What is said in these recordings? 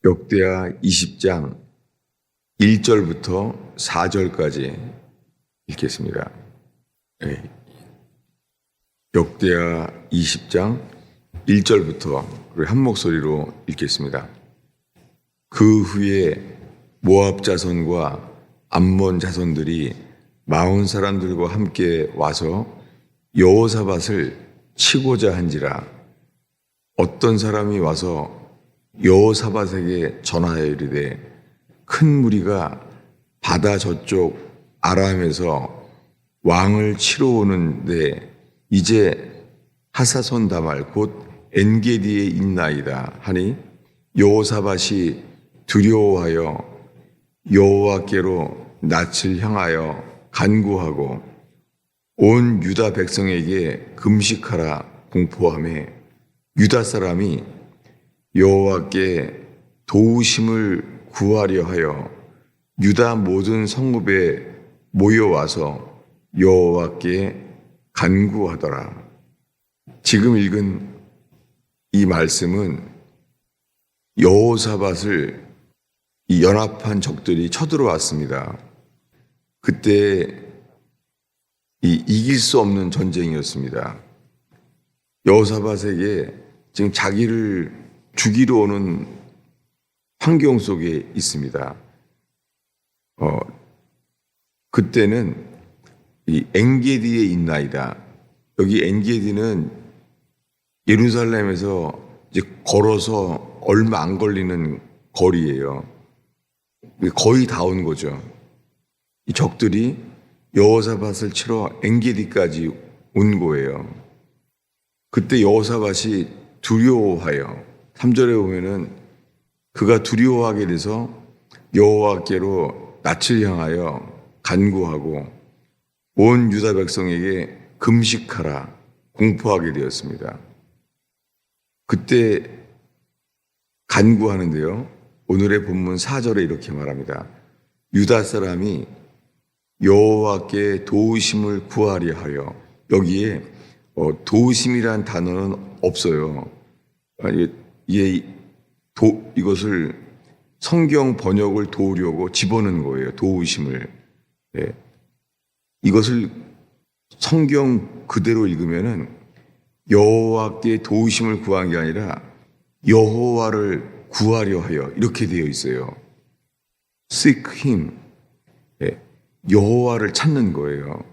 역대하 20장 1절부터 4절까지 읽겠습니다. 역대하 20장 1절부터 한 목소리로 읽겠습니다. 그 후에 모압 자손과 암몬 자손들이 마온 사람들과 함께 와서 여호사밧을 치고자 한지라. 어떤 사람이 와서 여호사밧에게 전하여 이르되, 큰 무리가 바다 저쪽 아람에서 왕을 치러 오는데 이제 하사손 다말 곧 엔게디에 있나이다 하니, 여호사밧이 두려워하여 여호와께로 낯을 향하여 간구하고 온 유다 백성에게 금식하라 공포하며, 유다 사람이 여호와께 도우심을 구하려 하여 유다 모든 성읍에 모여와서 여호와께 간구하더라. 지금 읽은 이 말씀은 여호사밧을 이 연합한 적들이 쳐들어왔습니다. 그때 이길 수 없는 전쟁이었습니다. 여호사밧에게 지금 자기를 죽이러 오는 환경 속에 있습니다. 그때는 이 엔게디에 있나이다. 여기 엔게디는 예루살렘에서 이제 걸어서 얼마 안 걸리는 거리예요. 거의 다 온 거죠. 이 적들이 여호사밧을 치러 엔게디까지 온 거예요. 그때 여호사밧이 두려워하여, 3절에 보면은 그가 두려워하게 돼서 여호와께로 낯을 향하여 간구하고 온 유다 백성에게 금식하라 공포하게 되었습니다. 그때 간구하는데요, 오늘의 본문 4절에 이렇게 말합니다. 유다 사람이 여호와께 도우심을 구하려 하여. 여기에 도우심이란 단어는 없어요. 이것을 성경 번역을 도우려고 집어넣은 거예요. 도우심을. 네. 이것을 성경 그대로 읽으면은 여호와께 도우심을 구한 게 아니라 여호와를 구하려 하여 이렇게 되어 있어요. Seek him. 네. 여호와를 찾는 거예요.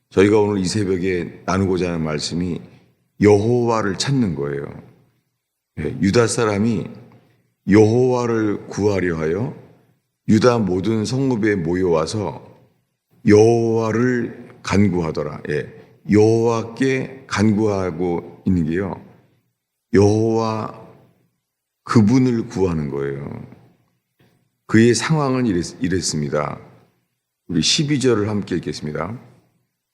저희가 오늘 이 새벽에 나누고자 하는 말씀이 여호와를 찾는 거예요. 네. 유다 사람이 여호와를 구하려 하여 유다 모든 성읍에 모여와서 여호와를 간구하더라. 여호와께 간구하고 있는 게요, 여호와 그분을 구하는 거예요. 그의 상황은 이랬습니다. 우리 12절을 함께 읽겠습니다.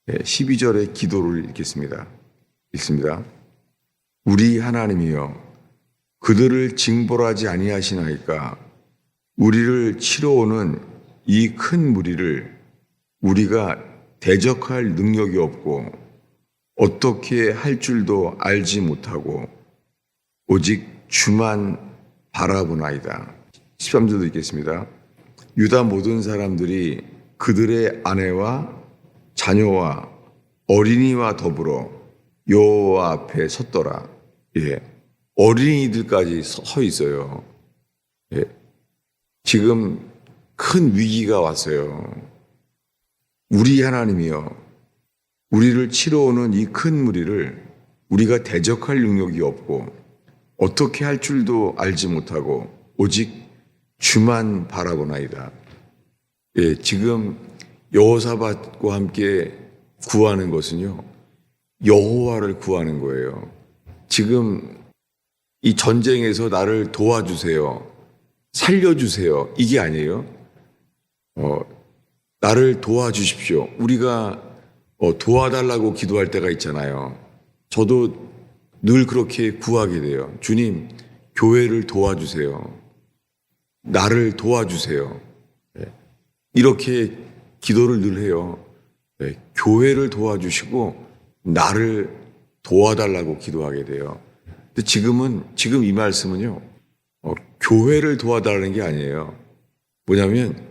12절의 기도를 읽겠습니다. 읽습니다. 우리 하나님이여, 그들을 징벌하지 아니하시나이까. 우리를 치러 오는 이 큰 무리를 우리가 대적할 능력이 없고 어떻게 할 줄도 알지 못하고 오직 주만 바라보나이다. 13절도 읽겠습니다. 유다 모든 사람들이 그들의 아내와 자녀와 어린이와 더불어 여호와 앞에 섰더라. 어린이들까지 서 있어요. 지금 큰 위기가 왔어요. 우리 하나님이여, 우리를 치러 오는 이 큰 무리를 우리가 대적할 능력이 없고 어떻게 할 줄도 알지 못하고 오직 주만 바라보나이다. 지금 여호사밧과 함께 구하는 것은요, 여호와를 구하는 거예요. 지금 이 전쟁에서 나를 도와주세요, 살려주세요, 이게 아니에요. 나를 도와주십시오. 우리가 도와달라고 기도할 때가 있잖아요. 저도 늘 그렇게 구하게 돼요. 주님, 교회를 도와주세요. 나를 도와주세요. 이렇게 기도를 늘 해요. 교회를 도와주시고 나를 도와달라고 기도하게 돼요. 근데 지금 이 말씀은요, 교회를 도와달라는 게 아니에요. 뭐냐면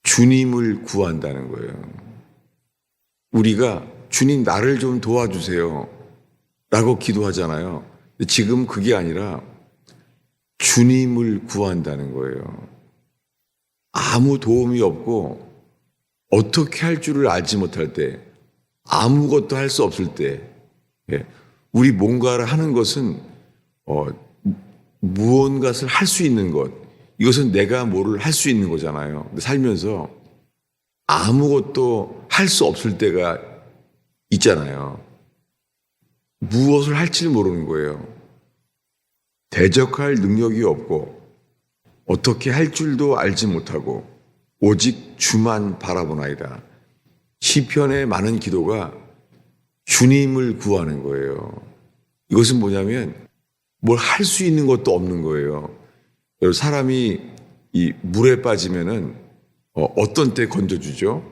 주님을 구한다는 거예요. 우리가 주님 나를 좀 도와주세요 라고 기도하잖아요. 근데 지금 그게 아니라 주님을 구한다는 거예요. 아무 도움이 없고 어떻게 할 줄을 알지 못할 때, 아무것도 할 수 없을 때, 우리 뭔가를 하는 것은 무언가를 할 수 있는 것, 이것은 내가 뭐를 할 수 있는 거잖아요. 근데 살면서 아무것도 할 수 없을 때가 있잖아요. 무엇을 할지를 모르는 거예요. 대적할 능력이 없고 어떻게 할 줄도 알지 못하고 오직 주만 바라보나이다. 시편의 많은 기도가 주님을 구하는 거예요. 이것은 뭐냐면 뭘 할 수 있는 것도 없는 거예요. 사람이 이 물에 빠지면은 어떤 때 건져주죠?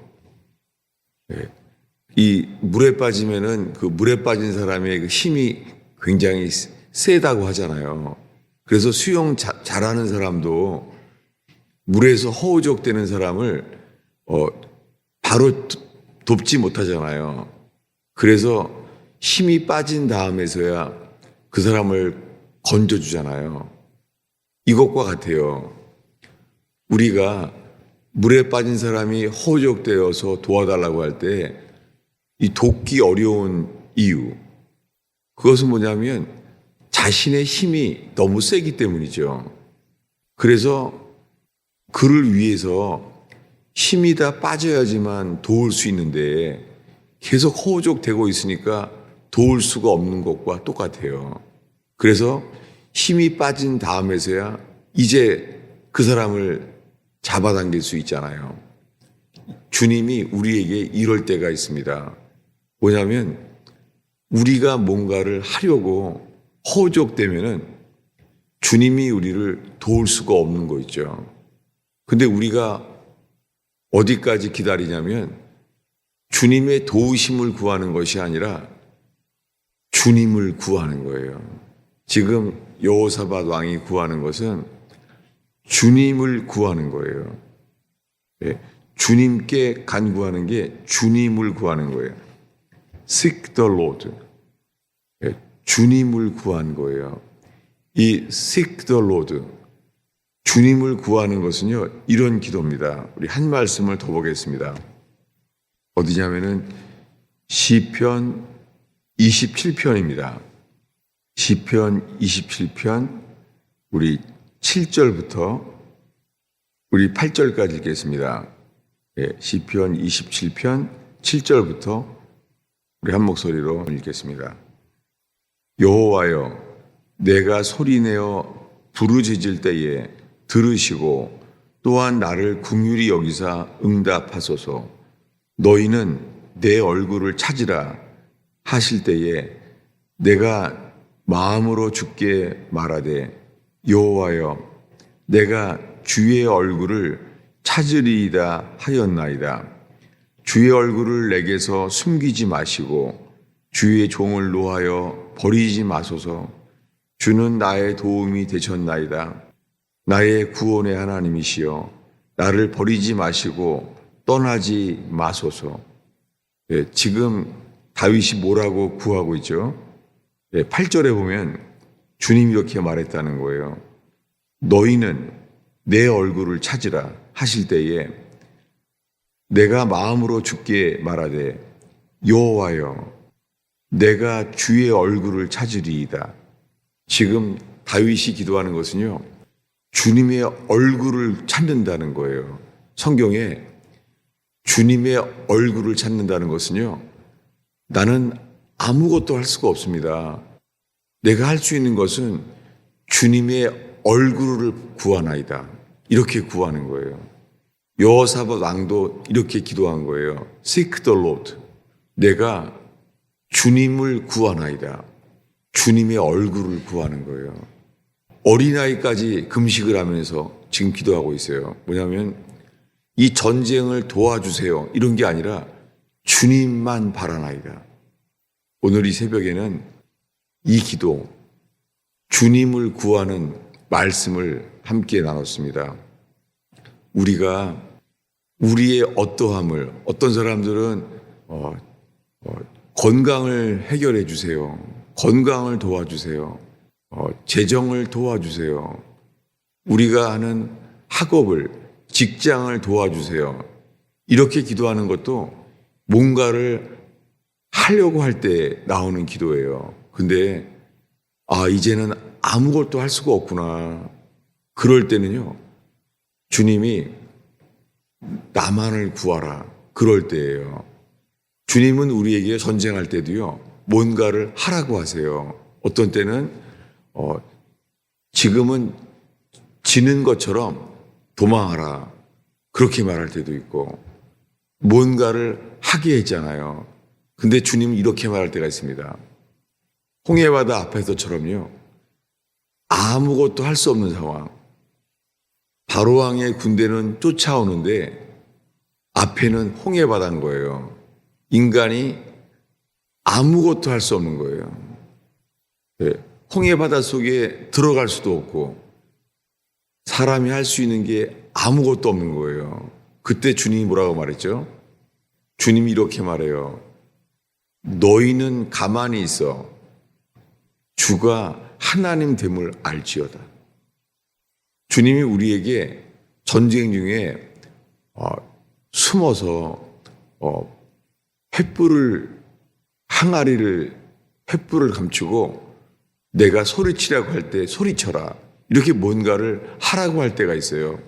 이 물에 빠지면은 그 물에 빠진 사람의 그 힘이 굉장히 세다고 하잖아요. 그래서 수영 잘하는 사람도 물에서 허우적대는 사람을 바로 돕지 못하잖아요. 그래서 힘이 빠진 다음에서야 그 사람을 건져주잖아요. 이것과 같아요. 우리가 물에 빠진 사람이 허우적대어서 도와달라고 할 때 이 돕기 어려운 이유, 그것은 뭐냐면 자신의 힘이 너무 세기 때문이죠. 그래서 그를 위해서 힘이 다 빠져야지만 도울 수 있는데 계속 허우적대고 있으니까 도울 수가 없는 것과 똑같아요. 그래서 힘이 빠진 다음에서야 이제 그 사람을 잡아당길 수 있잖아요. 주님이 우리에게 이럴 때가 있습니다. 뭐냐면 우리가 뭔가를 하려고 허우적대면은 주님이 우리를 도울 수가 없는 거 있죠. 근데 우리가 어디까지 기다리냐면 주님의 도우심을 구하는 것이 아니라 주님을 구하는 거예요. 지금 여호사밧 왕이 구하는 것은 주님을 구하는 거예요. 주님께 간구하는 게 주님을 구하는 거예요. Seek the Lord. 주님을 구한 거예요. 이 Seek the Lord, 주님을 구하는 것은요, 이런 기도입니다. 우리 한 말씀을 더 보겠습니다. 어디냐면은 시편 27편입니다. 시편 27편 우리 7절부터 우리 8절까지 읽겠습니다. 시편 27편 7절부터 우리 한 목소리로 읽겠습니다. 여호와여, 내가 소리내어 부르짖을 때에 들으시고 또한 나를 긍휼히 여기사 응답하소서. 너희는 내 얼굴을 찾으라 하실 때에 내가 마음으로 주께 말하되 여호와여, 내가 주의 얼굴을 찾으리이다 하였나이다. 주의 얼굴을 내게서 숨기지 마시고 주의 종을 노하여 버리지 마소서. 주는 나의 도움이 되셨나이다. 나의 구원의 하나님이시여, 나를 버리지 마시고 떠나지 마소서. 지금 다윗이 뭐라고 구하고 있죠? 8절에 보면 주님이 이렇게 말했다는 거예요. 너희는 내 얼굴을 찾으라 하실 때에 내가 마음으로 주께 말하되 여호와여, 내가 주의 얼굴을 찾으리이다. 지금 다윗이 기도하는 것은요, 주님의 얼굴을 찾는다는 거예요. 성경에 주님의 얼굴을 찾는다는 것은요, 나는 아무것도 할 수가 없습니다. 내가 할 수 있는 것은 주님의 얼굴을 구하나이다. 이렇게 구하는 거예요. 여호사밧 왕도 이렇게 기도한 거예요. Seek the Lord. 내가 주님을 구하나이다. 주님의 얼굴을 구하는 거예요. 어린아이까지 금식을 하면서 지금 기도하고 있어요. 뭐냐면 이 전쟁을 도와주세요. 이런 게 아니라 주님만 바라나이다. 오늘 이 새벽에는 이 기도, 주님을 구하는 말씀을 함께 나눴습니다. 우리가 우리의 어떠함을, 어떤 사람들은 건강을 해결해 주세요. 건강을 도와주세요. 재정을 도와주세요. 우리가 하는 학업을, 직장을 도와주세요. 이렇게 기도하는 것도 뭔가를 하려고 할 때 나오는 기도예요. 근데 이제는 아무것도 할 수가 없구나. 그럴 때는요, 주님이 나만을 구하라. 그럴 때예요. 주님은 우리에게 전쟁할 때도요, 뭔가를 하라고 하세요. 어떤 때는 지금은 지는 것처럼 도망하라. 그렇게 말할 때도 있고, 뭔가를 하게 했잖아요. 근데 주님은 이렇게 말할 때가 있습니다. 홍해바다 앞에서처럼요, 아무것도 할 수 없는 상황. 바로왕의 군대는 쫓아오는데 앞에는 홍해바다인 거예요. 인간이 아무것도 할 수 없는 거예요. 홍해바다 속에 들어갈 수도 없고 사람이 할 수 있는 게 아무것도 없는 거예요. 그때 주님이 뭐라고 말했죠? 주님이 이렇게 말해요. 너희는 가만히 있어. 주가 하나님 됨을 알지어다. 주님이 우리에게 전쟁 중에 숨어서 횃불을 감추고 내가 소리치라고 할 때 소리쳐라. 이렇게 뭔가를 하라고 할 때가 있어요.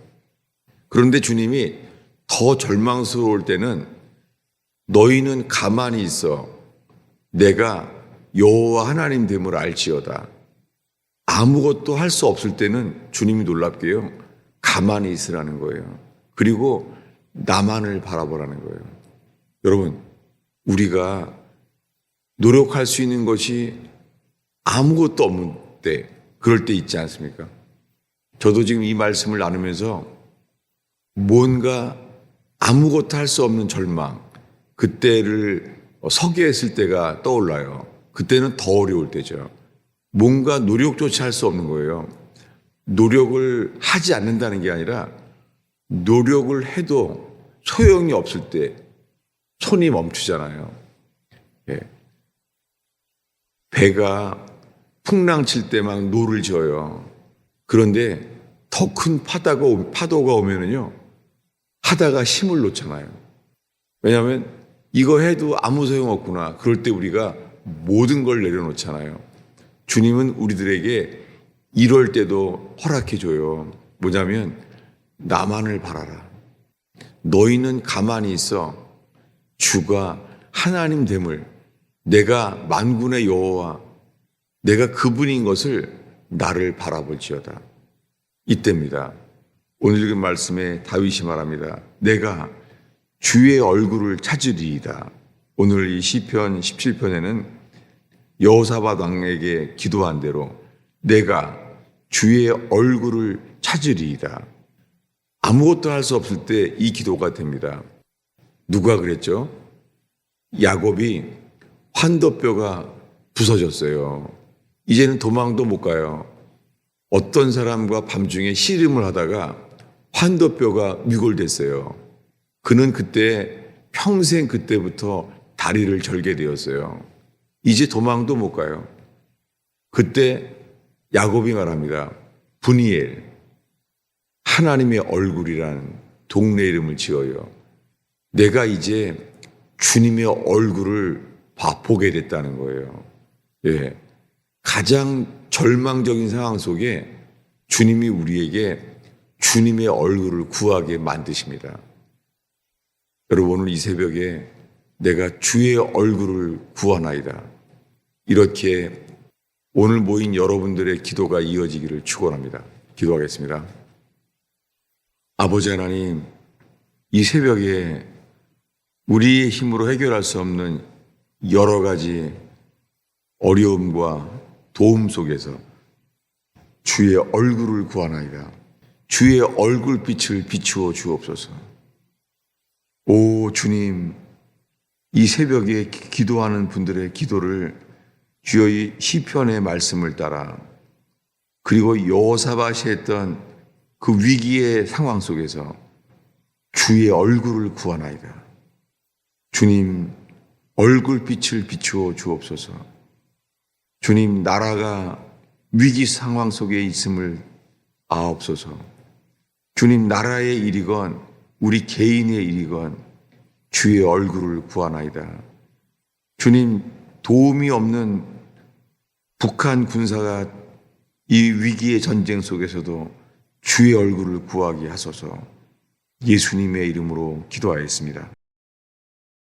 그런데 주님이 더 절망스러울 때는 너희는 가만히 있어. 내가 여호와 하나님 됨을 알지어다. 아무것도 할 수 없을 때는 주님이 놀랍게요, 가만히 있으라는 거예요. 그리고 나만을 바라보라는 거예요. 여러분, 우리가 노력할 수 있는 것이 아무것도 없는 때, 그럴 때 있지 않습니까? 저도 지금 이 말씀을 나누면서 뭔가 아무것도 할 수 없는 절망, 그때를 서게했을 때가 떠올라요. 그때는 더 어려울 때죠. 뭔가 노력조차 할 수 없는 거예요. 노력을 하지 않는다는 게 아니라 노력을 해도 소용이 없을 때 손이 멈추잖아요. 배가 풍랑 칠 때 막 노를 저어요. 그런데 더 큰 파도가 오면은요, 하다가 힘을 놓잖아요. 왜냐하면 이거 해도 아무 소용 없구나. 그럴 때 우리가 모든 걸 내려놓잖아요. 주님은 우리들에게 이럴 때도 허락해줘요. 뭐냐면 나만을 바라라. 너희는 가만히 있어. 주가 하나님 됨을, 내가 만군의 여호와, 내가 그분인 것을 나를 바라볼지어다. 이때입니다. 오늘 읽은 말씀에 다윗이 말합니다. 내가 주의 얼굴을 찾으리이다. 오늘 이 시편 17편에는 여호사밧 왕에게 기도한 대로 내가 주의 얼굴을 찾으리이다. 아무것도 할 수 없을 때 이 기도가 됩니다. 누가 그랬죠? 야곱이 환도뼈가 부서졌어요. 이제는 도망도 못 가요. 어떤 사람과 밤중에 씨름을 하다가 환도뼈가 미골됐어요. 그는 그때 평생 그때부터 다리를 절게 되었어요. 이제 도망도 못 가요. 그때 야곱이 말합니다. 분이엘, 하나님의 얼굴이라는 동네 이름을 지어요. 내가 이제 주님의 얼굴을 보게 됐다는 거예요. 가장 절망적인 상황 속에 주님이 우리에게 주님의 얼굴을 구하게 만드십니다. 여러분, 오늘 이 새벽에 내가 주의 얼굴을 구하나이다. 이렇게 오늘 모인 여러분들의 기도가 이어지기를 축원합니다. 기도하겠습니다. 아버지 하나님, 이 새벽에 우리의 힘으로 해결할 수 없는 여러 가지 어려움과 도움 속에서 주의 얼굴을 구하나이다. 주의 얼굴빛을 비추어 주옵소서. 오 주님, 이 새벽에 기도하는 분들의 기도를 주여 이 시편의 말씀을 따라 그리고 여호사밧이 했던 그 위기의 상황 속에서 주의 얼굴을 구하나이다. 주님 얼굴빛을 비추어 주옵소서. 주님 나라가 위기 상황 속에 있음을 아옵소서. 주님 나라의 일이건 우리 개인의 일이건 주의 얼굴을 구하나이다. 주님 도움이 없는 북한 군사가 이 위기의 전쟁 속에서도 주의 얼굴을 구하게 하소서. 예수님의 이름으로 기도하였습니다.